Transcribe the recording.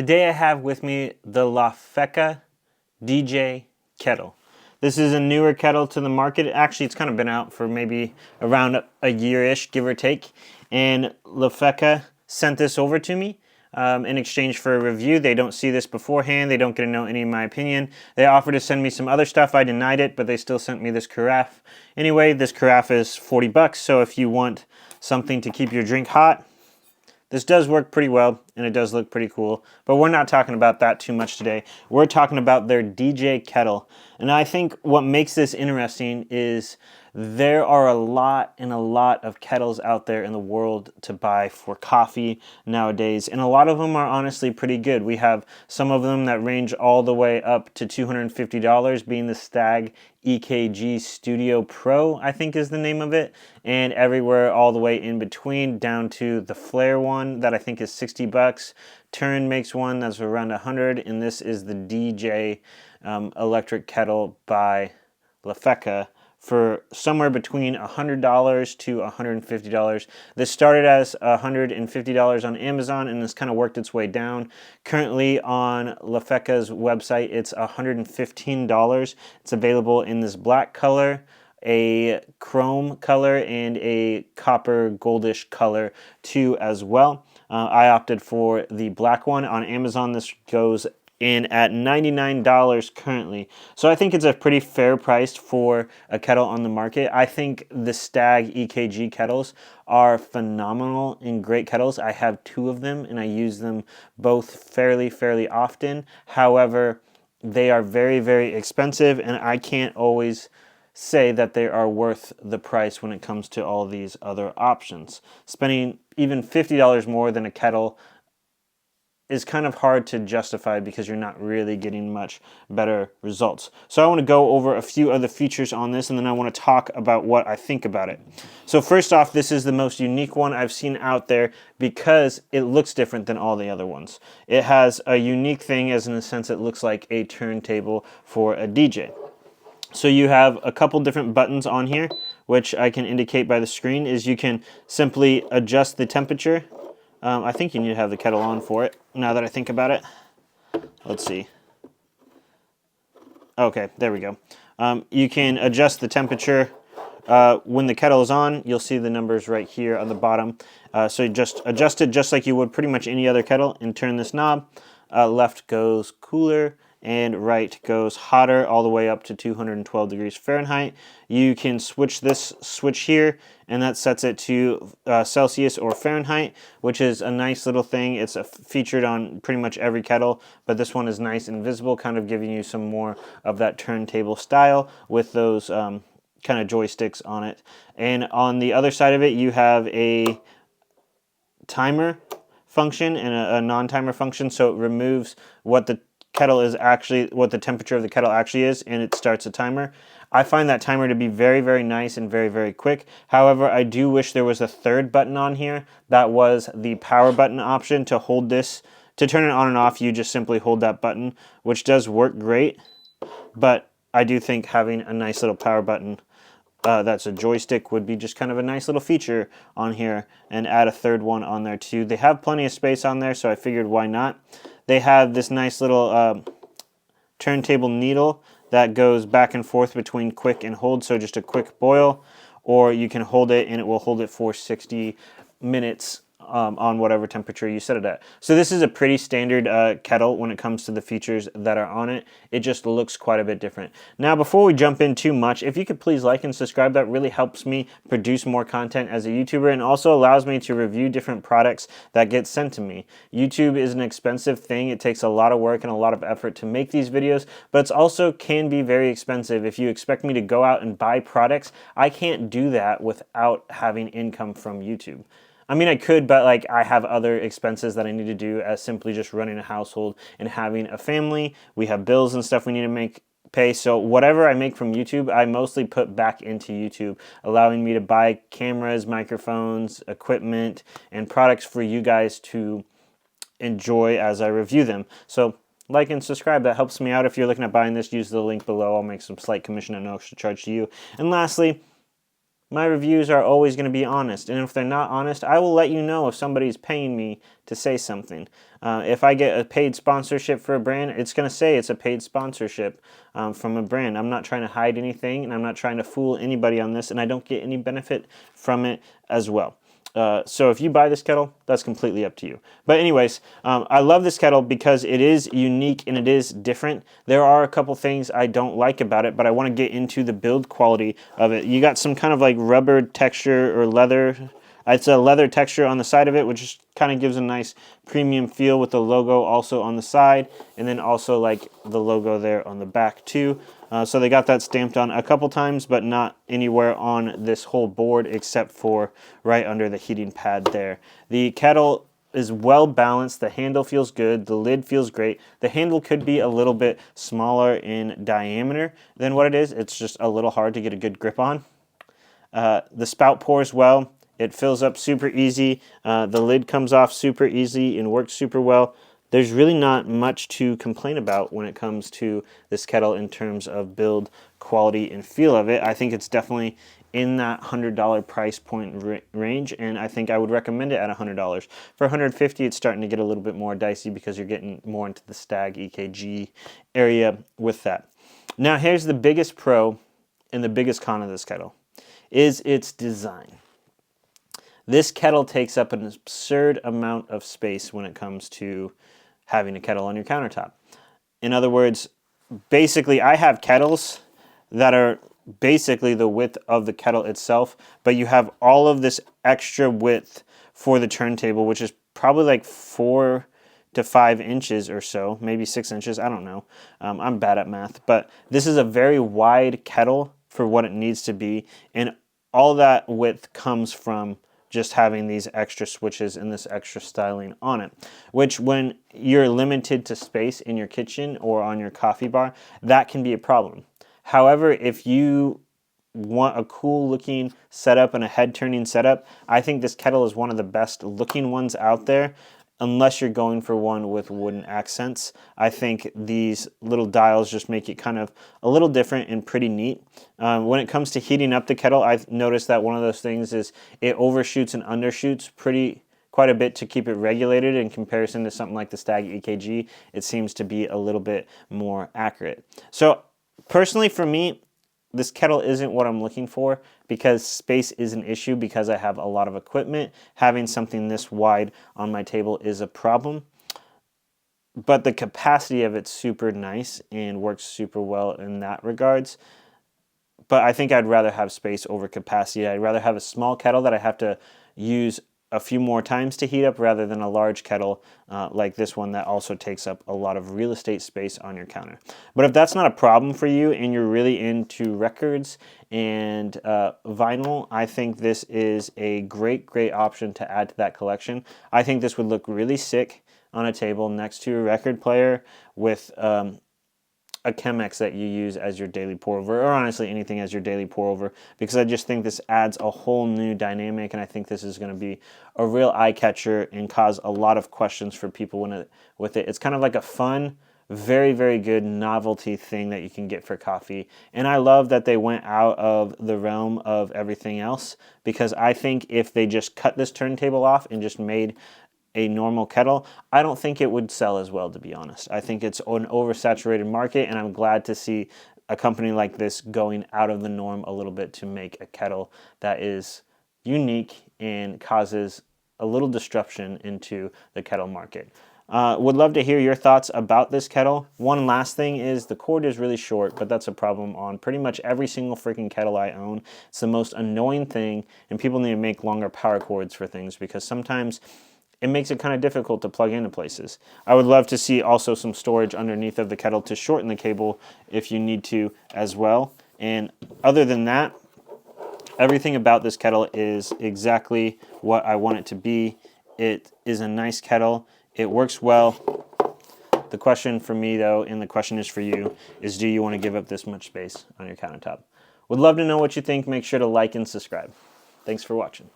Today I have with me the Lafeeca DJ Kettle. This is a newer kettle to the market. Actually, it's kind of been out for maybe around a year-ish, give or take. And Lafeeca sent this over to me in exchange for a review. They don't see this beforehand. They don't get to know any of my opinion. They offered to send me some other stuff. I denied it, but they still sent me this carafe. Anyway, this carafe is 40 bucks, so if you want something to keep your drink hot, this does work pretty well, and it does look pretty cool, but we're not talking about that too much today. We're talking about their DJ Kettle, and I think what makes this interesting is there are a lot of kettles out there in the world to buy for coffee nowadays, and a lot of them are honestly pretty good. We have some of them that range all the way up to $250, being the Stag EKG Studio Pro, I think is the name of it, and everywhere all the way in between down to the Flare one that I think is 60 bucks. Turn makes one that's around 100, and this is the DJ electric kettle by Lafeeca for somewhere between $100 to $150. This started as $150 on Amazon and has kind of worked its way down. Currently on Lafeeca's website, it's $115. It's available in this black color, a chrome color, and a copper goldish color too as well. I opted for the black one. On Amazon, this goes in at $99 currently. So I think it's a pretty fair price for a kettle on the market. I think the Stag EKG kettles are phenomenal and great kettles. I have two of them and I use them both fairly often. However, they are very expensive, and I can't always say that they are worth the price when it comes to all these other options. Spending even $50 more than a kettle is kind of hard to justify because you're not really getting much better results. So I want to go over a few other features on this, and then I want to talk about what I think about it. So first off, this is the most unique one I've seen out there because it looks different than all the other ones. It has a unique thing, as in a sense it looks like a turntable for a DJ. So you have a couple different buttons on here, which I can indicate by the screen. Is you can simply adjust the temperature. I think you need to have the kettle on for it, now that I think about it. Let's see. Okay, there we go. You can adjust the temperature. When the kettle is on, you'll see the numbers right here on the bottom. So you just adjust it just like you would pretty much any other kettle and turn this knob. Left goes cooler, and right goes hotter, all the way up to 212 degrees Fahrenheit. You can switch this switch here, and that sets it to Celsius or Fahrenheit, which is a nice little thing. It's featured on pretty much every kettle, but this one is nice and visible, kind of giving you some more of that turntable style with those kind of joysticks on it. And on the other side of it, you have a timer function and a non-timer function, so it removes what the kettle is actually, what the temperature of the kettle actually is, and it starts a timer. I find that timer to be very nice and very quick. However, I do wish there was a third button on here that was the power button option. To hold this, to turn it on and off, you just simply hold that button, which does work great, but I do think having a nice little power button that's a joystick would be just kind of a nice little feature on here, and add a third one on there too. They have plenty of space on there, so I figured why not. They have this nice little turntable needle that goes back and forth between quick and hold, so just a quick boil, or you can hold it and it will hold it for 60 minutes on whatever temperature you set it at. So this is a pretty standard kettle when it comes to the features that are on it. It just looks quite a bit different. Now, before we jump in too much, if you could please like and subscribe, that really helps me produce more content as a YouTuber, and also allows me to review different products that get sent to me. YouTube is an expensive thing. It takes a lot of work and a lot of effort to make these videos, but it also can be very expensive. If you expect me to go out and buy products, I can't do that without having income from YouTube. I mean, I could, but like I have other expenses that I need to do as simply just running a household and having a family. We have bills and stuff we need to pay. So whatever I make from YouTube, I mostly put back into YouTube, allowing me to buy cameras, microphones, equipment, and products for you guys to enjoy as I review them. So like and subscribe, that helps me out. If you're looking at buying this, use the link below. I'll make some slight commission at no extra charge to you. And lastly, my reviews are always going to be honest. And if they're not honest, I will let you know if somebody's paying me to say something. If I get a paid sponsorship for a brand, it's going to say it's a paid sponsorship from a brand. I'm not trying to hide anything, and I'm not trying to fool anybody on this, and I don't get any benefit from it as well. So if you buy this kettle, that's completely up to you. But anyways, I love this kettle because it is unique and it is different. There are a couple things I don't like about it, but I want to get into the build quality of it. You got some kind of like rubber texture or leather. It's a leather texture on the side of it, which kind of gives a nice premium feel with the logo also on the side, and then also like the logo there on the back too. So they got that stamped on a couple times, but not anywhere on this whole board except for right under the heating pad there. The kettle is well balanced. The handle feels good. The lid feels great. The handle could be a little bit smaller in diameter than what it is. It's just a little hard to get a good grip on. The spout pours well. It fills up super easy. The lid comes off super easy and works super well. There's really not much to complain about when it comes to this kettle in terms of build, quality, and feel of it. I think it's definitely in that $100 price point range, and I think I would recommend it at $100. For $150, it's starting to get a little bit more dicey because you're getting more into the Stag EKG area with that. Now here's the biggest pro and the biggest con of this kettle, is its design. This kettle takes up an absurd amount of space when it comes to having a kettle on your countertop. In other words, basically I have kettles that are basically the width of the kettle itself, but you have all of this extra width for the turntable, which is probably like 4 to 5 inches or so, maybe 6 inches, I don't know. I'm bad at math, but this is a very wide kettle for what it needs to be, and all that width comes from just having these extra switches and this extra styling on it, which when you're limited to space in your kitchen or on your coffee bar, that can be a problem. However, if you want a cool looking setup and a head turning setup, I think this kettle is one of the best looking ones out there. Unless you're going for one with wooden accents, I think these little dials just make it kind of a little different and pretty neat. When it comes to heating up the kettle, I've noticed that one of those things is it overshoots and undershoots quite a bit to keep it regulated in comparison to something like the Stag EKG. It seems to be a little bit more accurate. So personally for me, this kettle isn't what I'm looking for because space is an issue because I have a lot of equipment. Having something this wide on my table is a problem. But the capacity of it's super nice and works super well in that regards. But I think I'd rather have space over capacity. I'd rather have a small kettle that I have to use a few more times to heat up rather than a large kettle like this one that also takes up a lot of real estate space on your counter. But if that's not a problem for you and you're really into records and vinyl, I think this is a great option to add to that collection. I think this would look really sick on a table next to a record player with a Chemex that you use as your daily pour over, or honestly anything as your daily pour over, because I just think this adds a whole new dynamic, and I think this is going to be a real eye catcher and cause a lot of questions for people with it. It's kind of like a fun, very good novelty thing that you can get for coffee, and I love that they went out of the realm of everything else, because I think if they just cut this turntable off and just made a normal kettle, I don't think it would sell as well, to be honest. I think it's an oversaturated market, and I'm glad to see a company like this going out of the norm a little bit to make a kettle that is unique and causes a little disruption into the kettle market. Would love to hear your thoughts about this kettle. One last thing is the cord is really short, but that's a problem on pretty much every single freaking kettle I own. It's the most annoying thing, and people need to make longer power cords for things because sometimes it makes it kind of difficult to plug into places. I would love to see also some storage underneath of the kettle to shorten the cable if you need to as well. And other than that, everything about this kettle is exactly what I want it to be. It is a nice kettle. It works well. The question for me though, and the question is for you, is do you want to give up this much space on your countertop? Would love to know what you think. Make sure to like and subscribe. Thanks for watching.